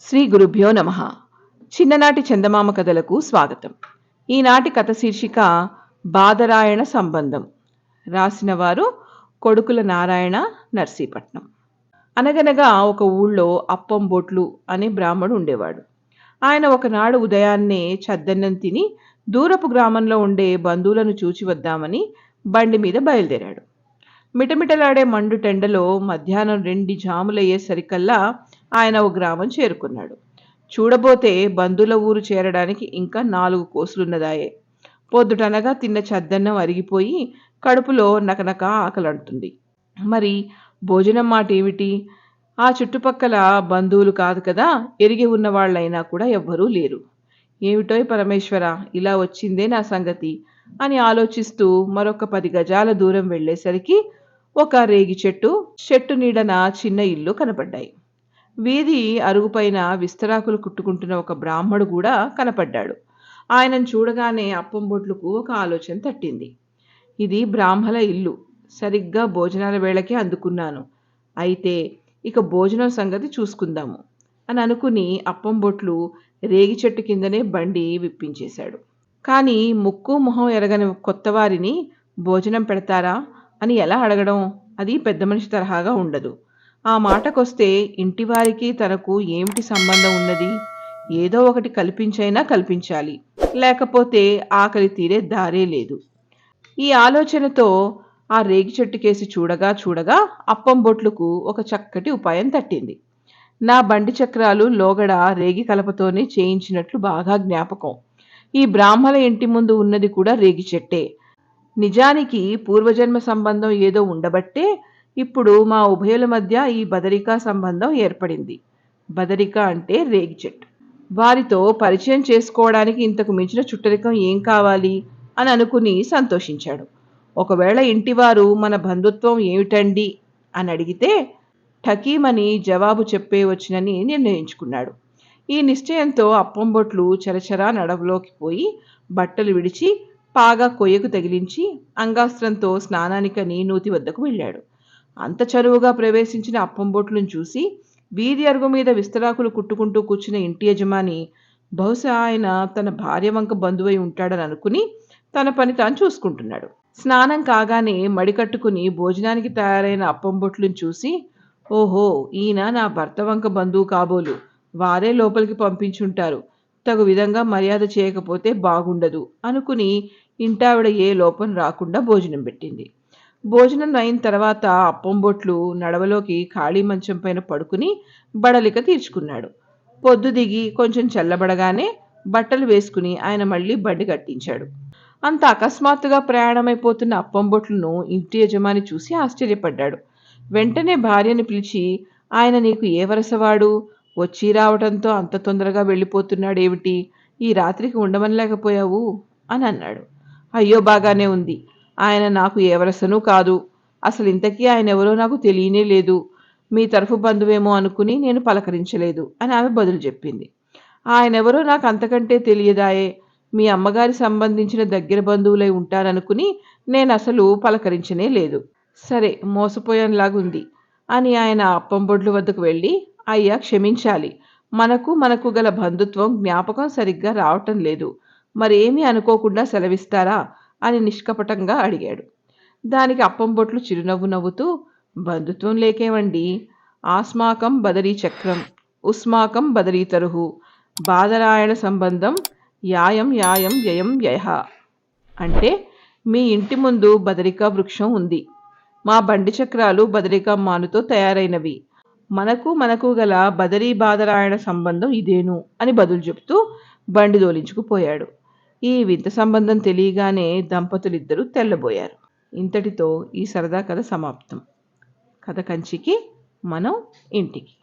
శ్రీ గురుభ్యో నమః. చిన్ననాటి చందమామ కథలకు స్వాగతం. ఈనాటి కథ శీర్షిక బాదరాయణ సంబంధం. రాసిన వారు కొడుకుల నారాయణ, నర్సీపట్నం. అనగనగా ఒక ఊళ్ళో అప్పం బొట్లు అనే బ్రాహ్మడు ఉండేవాడు. ఆయన ఒకనాడు ఉదయాన్నే చద్దన్నం తిని దూరపు గ్రామంలో ఉండే బంధువులను చూచి వద్దామని బండి మీద బయలుదేరాడు. మిటమిటలాడే మండు టెండలో మధ్యాహ్నం 2 జాములయ్యేసరికల్లా ఆయన ఓ గ్రామం చేరుకున్నాడు. చూడబోతే బంధువుల ఊరు చేరడానికి ఇంకా 4 కోసులున్నదాయే. పొద్దుటనగా తిన్న చద్దన్నం అరిగిపోయి కడుపులో నకనక ఆకలంటుంది. మరి భోజనం మాట ఏమిటి? ఆ చుట్టుపక్కల బంధువులు కాదు కదా, ఎరిగి ఉన్నవాళ్ళైనా కూడా ఎవ్వరూ లేరు. ఏమిటోయ్ పరమేశ్వర, ఇలా వచ్చిందే నా సంగతి అని ఆలోచిస్తూ మరొక 10 గజాల దూరం వెళ్ళేసరికి ఒక రేగి చెట్టు నీడన చిన్న ఇల్లు కనపడ్డాయి. వీధి అరుగుపైన విస్తరాకులు కుట్టుకుంటున్న ఒక బ్రాహ్మడు కూడా కనపడ్డాడు. ఆయనను చూడగానే అప్పం బొట్లకు ఒక ఆలోచన తట్టింది. ఇది బ్రాహ్మల ఇల్లు, సరిగ్గా భోజనాల వేళకే అందుకున్నాను. అయితే ఇక భోజనం సంగతి చూసుకుందాము అని అనుకుని అప్పం బొట్లు రేగి చెట్టు కిందనే బండి విప్పించేశాడు. కానీ ముక్కు మొహం ఎరగని కొత్తవారిని భోజనం పెడతారా అని ఎలా అడగడం? అది పెద్ద మనిషి తరహాగా ఉండదు. ఆ మాటకొస్తే ఇంటివారికి తనకు ఏమిటి సంబంధం ఉన్నది? ఏదో ఒకటి కల్పించైనా కల్పించాలి, లేకపోతే ఆకలి తీరే దారే లేదు. ఈ ఆలోచనతో ఆ రేగి చెట్టుకేసి చూడగా అప్పం బొట్లకు ఒక చక్కటి ఉపాయం తట్టింది. నా బండి చక్రాలు లోగడ రేగి కలపతోనే చేయించినట్లు బాగా జ్ఞాపకం. ఈ బ్రాహ్మణ ఇంటి ముందు ఉన్నది కూడా రేగి చెట్టే. నిజానికి పూర్వజన్మ సంబంధం ఏదో ఉండబట్టే ఇప్పుడు మా ఉభయుల మధ్య ఈ బదరికా సంబంధం ఏర్పడింది. బదరిక అంటే రేగి చెట్టు. వారితో పరిచయం చేసుకోవడానికి ఇంతకు మించిన చుట్టరికం ఏం కావాలి అని అనుకుని సంతోషించాడు. ఒకవేళ ఇంటివారు మన బంధుత్వం ఏమిటండి అని అడిగితే ఠకీమని జవాబు చెప్పేవచ్చునని నిర్ణయించుకున్నాడు. ఈ నిశ్చయంతో అప్పం బొట్లు చరచరా నడవలోకి పోయి బట్టలు విడిచి పాగా కొయ్యకు తగిలించి అంగాస్త్రంతో స్నానానికని నూతి వద్దకు వెళ్ళాడు. అంత చనువుగా ప్రవేశించిన అప్పం బొట్లను చూసి వీధి అరుగు మీద విస్తరాకులు కుట్టుకుంటూ కూర్చున్న ఇంటి యజమాని బహుశా ఆయన తన భార్య వంక బంధువై ఉంటాడని అనుకుని తన పని తాను చూసుకుంటున్నాడు. స్నానం కాగానే మడికట్టుకుని భోజనానికి తయారైన అప్పం బొట్లను చూసి, ఓహో, ఈయన నా భర్త వంక బంధువు కాబోలు, వారే లోపలికి పంపించుంటారు, తగు విధంగా మర్యాద చేయకపోతే బాగుండదు అనుకుని ఇంటావిడ ఏ లోపం రాకుండా భోజనం పెట్టింది. భోజనం అయిన తర్వాత అప్పం బొట్లు నడవలోకి ఖాళీ మంచం పైన పడుకుని బడలిక తీర్చుకున్నాడు. పొద్దు దిగి కొంచెం చల్లబడగానే బట్టలు వేసుకుని ఆయన మళ్ళీ బండి కట్టించాడు. అంత అకస్మాత్తుగా ప్రయాణమైపోతున్న అప్పం బొట్లను ఇంటి యజమాని చూసి ఆశ్చర్యపడ్డాడు. వెంటనే భార్యని పిలిచి, ఆయన నీకు ఏ వరసవాడు? వచ్చి రావటంతో అంత తొందరగా వెళ్ళిపోతున్నాడేమిటి? ఈ రాత్రికి ఉండమనలేకపోయావు అని అన్నాడు. అయ్యో, బాగానే ఉంది. ఆయన నాకు ఏ వరసనూ కాదు. అసలు ఇంతకీ ఆయన ఎవరో నాకు తెలియనే లేదు. మీ తరఫు బంధువేమో అనుకుని నేను పలకరించలేదు అని ఆమె బదులు చెప్పింది. ఆయనెవరో నాకు అంతకంటే తెలియదాయే. మీ అమ్మగారి సంబంధించిన దగ్గర బంధువులై ఉంటారనుకుని నేను అసలు పలకరించనే లేదు. సరే, మోసపోయానులాగుంది అని ఆయన అప్పం బొడ్లు వద్దకు వెళ్ళి, అయ్యా క్షమించాలి, మనకు గల బంధుత్వం జ్ఞాపకం సరిగ్గా రావటం లేదు, మరేమీ అనుకోకుండా సెలవిస్తారా అని నిష్కపటంగా అడిగాడు. దానికి అప్పం బొట్లు చిరునవ్వు నవ్వుతూ, బంధుత్వం లేకేవండి, ఆస్మాకం బదరీ చక్రం, ఉస్మాకం బదరీ తరుహు, బాదరాయణ సంబంధం యాయం యాయం వ్యయం వ్యయ. అంటే మీ ఇంటి ముందు బదరికా వృక్షం ఉంది, మా బండి చక్రాలు బదరికా మానుతో తయారైనవి, మనకు గల బదరీ బాదరాయణ సంబంధం ఇదేను అని బదులు చెప్తూ బండి దోలించుకుపోయాడు. ఈ వింత సంబంధం తెలియగానే దంపతులిద్దరూ తెల్లబోయారు. ఇంతటితో ఈ సరదా కథ సమాప్తం. కథ కంచికి, మనం ఇంటికి.